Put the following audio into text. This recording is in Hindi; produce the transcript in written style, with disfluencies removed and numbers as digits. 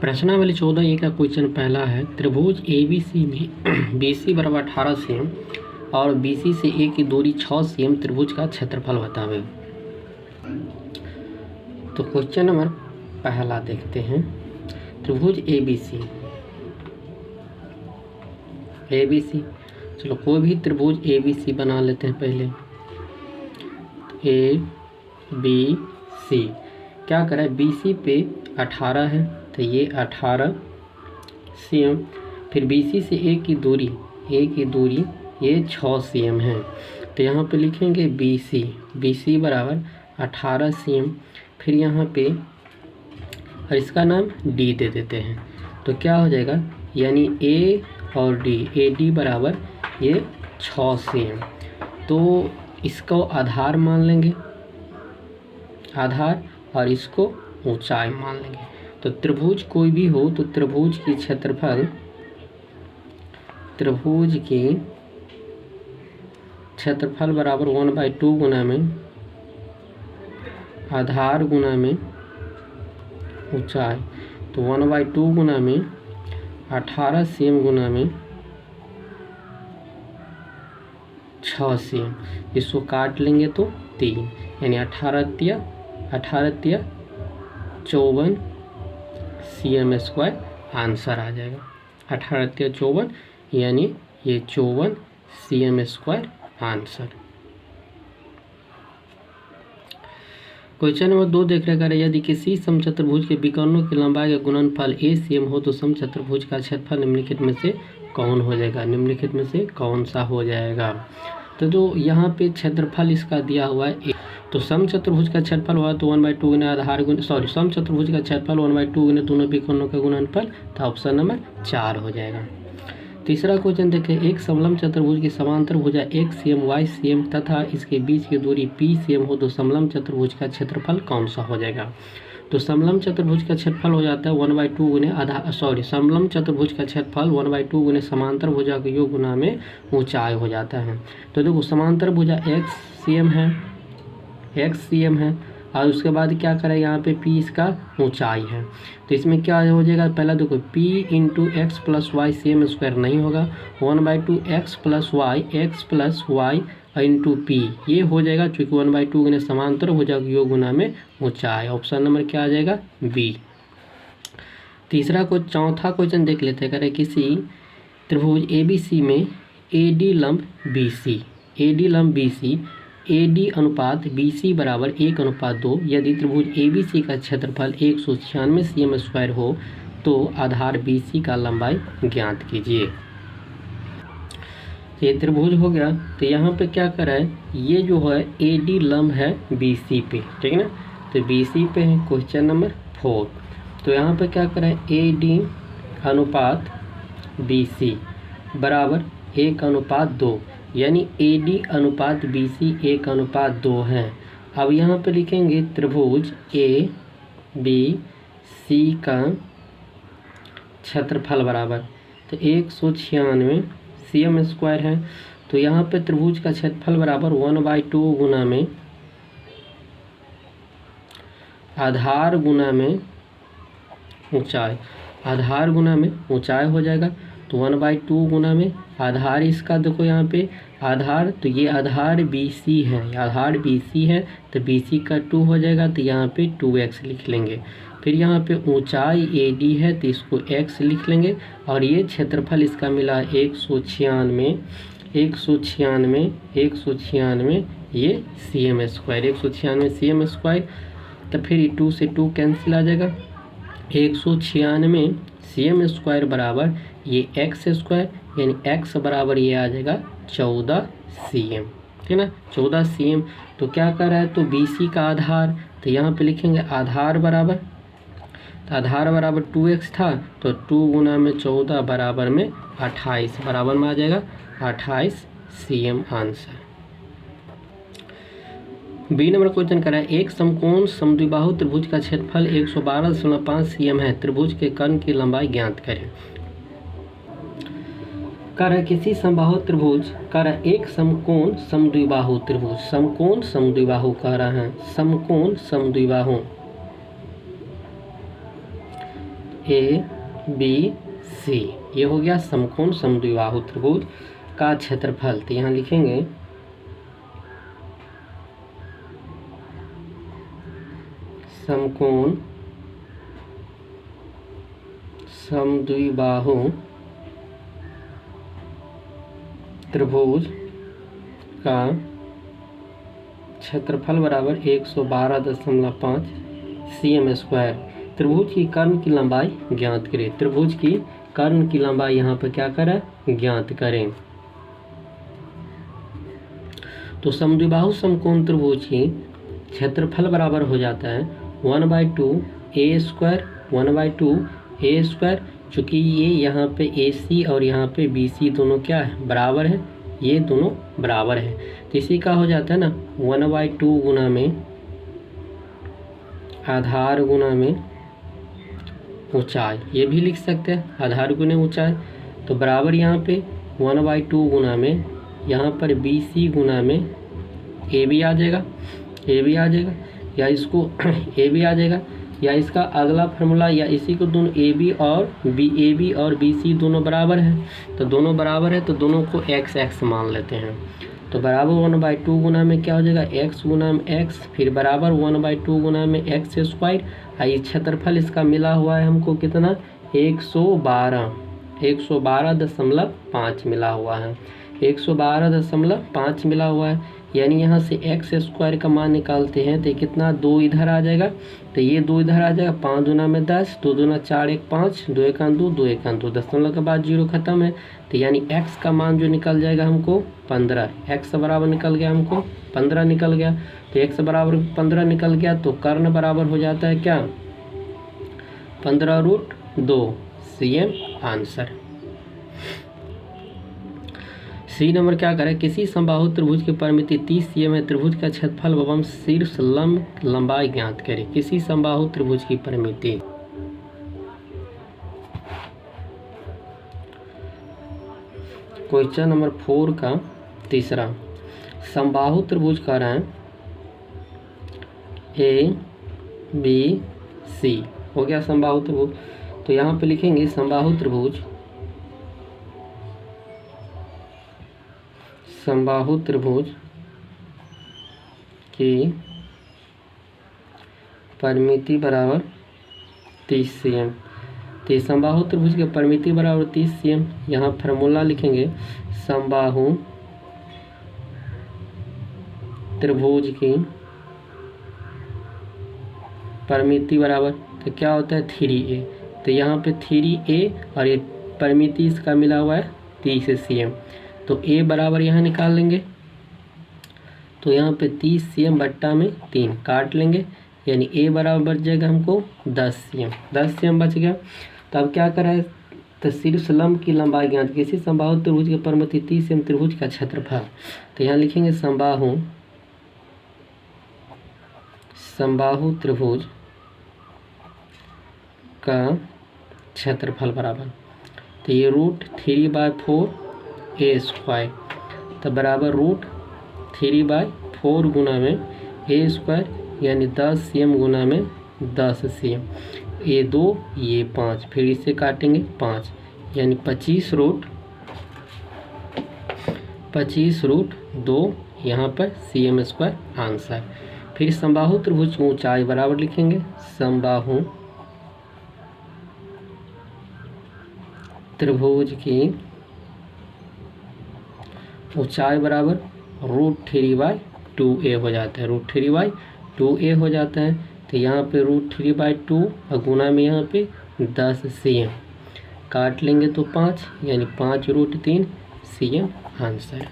प्रश्नावली 14A का क्वेश्चन पहला है, त्रिभुज ABC में BC बराबर 18 सेम और BC से A की दूरी 6 सेम त्रिभुज का क्षेत्रफल बतावे। तो क्वेश्चन नंबर पहला देखते हैं। त्रिभुज ABC, चलो कोई भी त्रिभुज ABC बना लेते हैं पहले। ABC क्या करें, BC पे 18 है तो ये 18 cm, फिर BC से A की दूरी ये 6 cm है। तो यहाँ पे लिखेंगे BC बराबर 18 cm, फिर यहाँ पे और इसका नाम D दे देते हैं। तो क्या हो जाएगा, यानी A और D, AD बराबर ये 6 cm। तो इसको आधार मान लेंगे, आधार, और इसको ऊंचाई मान लेंगे। तो त्रिभुज कोई भी हो तो त्रिभुज की क्षेत्रफल बराबर 1/2 गुना में आधार गुना में ऊंचाई। तो 1/2 गुना में 18 cm गुना में 6 cm, इसको काट लेंगे तो 3, यानी 18 तिया 54 cm स्क्वायर आंसर आ जाएगा। 18 तिया 54, यानी ये 54 cm square answer. Question number 2 देख रहे हैं, यदि किसी समचतुर्भुज के विकर्णों की लंबाई का गुणनफल a cm हो तो समचतुर्भुज का क्षेत्रफल निम्नलिखित में से कौन हो जाएगा, निम्नलिखित में से कौन सा हो जाएगा। तो यहाँ पे क्षेत्रफल इसका दिया हुआ है, तो समचतुर्भुज का क्षेत्रफल हुआ तो 1/2 गुना आधार गुना समचतुर्भुज का क्षेत्रफल 1/2 गुना दोनों विकर्णों का गुणनफल, तो ऑप्शन नंबर 4 हो जाएगा। तीसरा क्वेश्चन देखें, एक समलंब चतुर्भुज की समांतर भुजा x cm y cm तथा इसके बीच की दूरी p cm हो तो समलंब चतुर्भुज का क्षेत्रफल कौन सा हो जाएगा। तो समलंब चतुर्भुज का क्षेत्रफल हो जाता है 1/2 गुना आधार समलंब चतुर्भुज का क्षेत्रफल 1/2 गुना समांतर भुजा के योग गुना में ऊंचाई हो जाता है। तो देखो समांतर भुजा x cm है और उसके बाद क्या करें, यहाँ पे p इसका ऊंचाई है। तो इसमें क्या हो जाएगा, पहला देखो p into x plus y cm square नहीं होगा, 1/2 x plus y into p ये हो जाएगा, चूँकि 1/2 गुना समांतर भुजा के योग गुना में ऊंचाई। ऑप्शन नंबर क्या आ जाएगा, बी। चौथा क्वेश्चन देख लेते हैं, करें किसी त्रिभुज ABC में AD लंब BC AD अनुपात BC बराबर 1/2, यदि त्रिभुज ABC का क्षेत्रफल 196 cm स्क्वायर हो तो आधार BC का लंबाई ज्ञात कीजिए। ये त्रिभुज हो गया, तो यहाँ पे क्या करें, ये जो है AD लंब है BC पे, ठीक है ना। तो BC पे है क्वेश्चन नंबर 4। तो यहाँ पे क्या करें, AD अनुपात BC बराबर 1/2, यानी AD अनुपात BC 1/2 है। अब यहाँ पे लिखेंगे त्रिभुज ABC का क्षेत्रफल बराबर, तो 196 cm स्क्वायर है। तो यहाँ पे त्रिभुज का क्षेत्रफल बराबर 1/2 गुना में आधार गुना में ऊंचाई, आधार गुना में ऊंचाई हो जाएगा। तो 1/2 गुना में आधार इसका देखो यहाँ पे आधार, तो ये आधार BC है, आधार BC है तो BC का 2 हो जाएगा, तो यहाँ पे 2x लिख लेंगे। फिर यहाँ पे ऊंचाई AD है तो इसको x लिख लेंगे, और ये क्षेत्रफल इसका मिला 196 ये cm स्क्वायर, 196 cm स्क्वायर। तो फिर 2 से 2 कैंसिल आ जाएगा, 196 cm स्क्वायर बराबर ये x स्क्वायर, यानी x बराबर ये आ जाएगा 14 cm, ठीक है ना, 14 cm। तो क्या कर रहा है, तो BC का आधार, तो यहाँ पे लिखेंगे आधार बराबर, तो आधार बराबर 2x था, तो 2 गुना में 14 बराबर में 28, बराबर में आ जाएगा 28 cm answer. B number question करा है, एक समकोण समद्विबाहु त्रिभुज का क्षेत्रफल 112.5 cm है, त्रिभुज के कर्ण की लंबाई ज्ञात करें। कर किसी समबाहु त्रिभुज कर एक समकोण समद्विबाहु त्रिभुज, समकोण समद्विबाहु कह रहा है, समकोण समद्विबाहु ए बी सी। ये हो गया समकोण समद्विबाहु त्रिभुज का क्षेत्रफल। तो यहाँ लिखेंगे समकोण समद्विबाहु त्रिभुज का क्षेत्रफल बराबर 112.5 cm²। त्रिभुज की कर्ण की लंबाई ज्ञात करें। त्रिभुज की कर्ण की लंबाई यहाँ पर क्या करें, ज्ञात करें। तो समद्विबाहु समकोण त्रिभुज की क्षेत्रफल बराबर हो जाता है 1/2 a², 1/2 a²। चूँकि ये यहाँ पे AC और यहाँ पे BC दोनों क्या है, बराबर है, ये दोनों बराबर है। तो इसी का हो जाता है ना 1/2 गुना में आधार गुना में ऊंचाई, ये भी लिख सकते हैं आधार गुना ऊंचाई। तो बराबर यहाँ पे 1/2 गुना में यहाँ पर BC गुना में AB आ जाएगा, AB आ जाएगा, या इसको AB आ जाएगा, या इसका अगला फार्मूला, या इसी को दोनों AB और BC दोनों बराबर है। तो दोनों बराबर है तो दोनों को x मान लेते हैं। तो बराबर 1/2 गुना में क्या हो जाएगा, x गुना में x, फिर बराबर 1/2 गुना में x²। ये क्षेत्रफल इसका मिला हुआ है हमको कितना, 112.5 मिला हुआ है, 112.5 मिला हुआ है। यानी यहाँ से x² का मान निकालते हैं तो कितना, 2 इधर आ जाएगा, तो ये 2 इधर आ जाएगा, 5 दूना में 10, 2 दूना 4, 1 5, 2 1 2, 2 1 2, दशमलव के बाद 0 खत्म है। तो यानी x का मान जो निकल जाएगा हमको 15, x बराबर निकल गया हमको 15 निकल गया। तो x बराबर 15 निकल गया, तो कर्ण बराबर हो जाता है क्या, 15√2 cm आंसर। सी नंबर क्या करें, किसी समबाहु त्रिभुज की परिमिति 30 cm है, त्रिभुज का क्षेत्रफल एवं शीर्ष लंब लंबाई ज्ञात करें। किसी समबाहु त्रिभुज की परिमिति, क्वेश्चन नंबर 4 का तीसरा, समबाहु त्रिभुज का रहे ABC हो गया समबाहु त्रिभुज। तो यहाँ पे लिखेंगे समबाहु त्रिभुज की परिमिति बराबर 30 cm। तो समबाहु त्रिभुज की परिमिति बराबर 30 cm। यहाँ फार्मूला लिखेंगे समबाहु त्रिभुज की परिमिति बराबर, तो क्या होता है 3a। तो यहाँ पे 3a और ये परिमिति इसका मिला हुआ है 30 cm। तो a बराबर यहाँ निकाल लेंगे, तो यहाँ पे 30 cm बट्टा में 3 काट लेंगे, यानी a बराबर बच जाएगा हमको 10 cm बच गया। तो अब क्या करें, तो शीर्ष लंब की लंबाई ज्ञात, किसी समबाहु त्रिभुज की परिमिति 30 cm, त्रिभुज का क्षेत्रफल। तो यहाँ लिखेंगे समबाहु त्रिभुज का क्षेत्रफल बराबर, तो ये √3/4 a², तो बराबर √3/4 गुना में a², यानी 10 cm गुना में 10 cm, ये 2 ये 5, फिर इसे काटेंगे 5, यानी 25√2 यहाँ पर cm² आंसर। फिर समबाहु त्रिभुज की ऊंचाई बराबर लिखेंगे समबाहु त्रिभुज की ऊंचाई बराबर √3/2a हो जाता है, √3/2a हो जाता है। तो यहाँ पे √3/2 और गुना में यहाँ पे 10 cm, काट लेंगे तो 5, यानी 5√3 cm आंसर।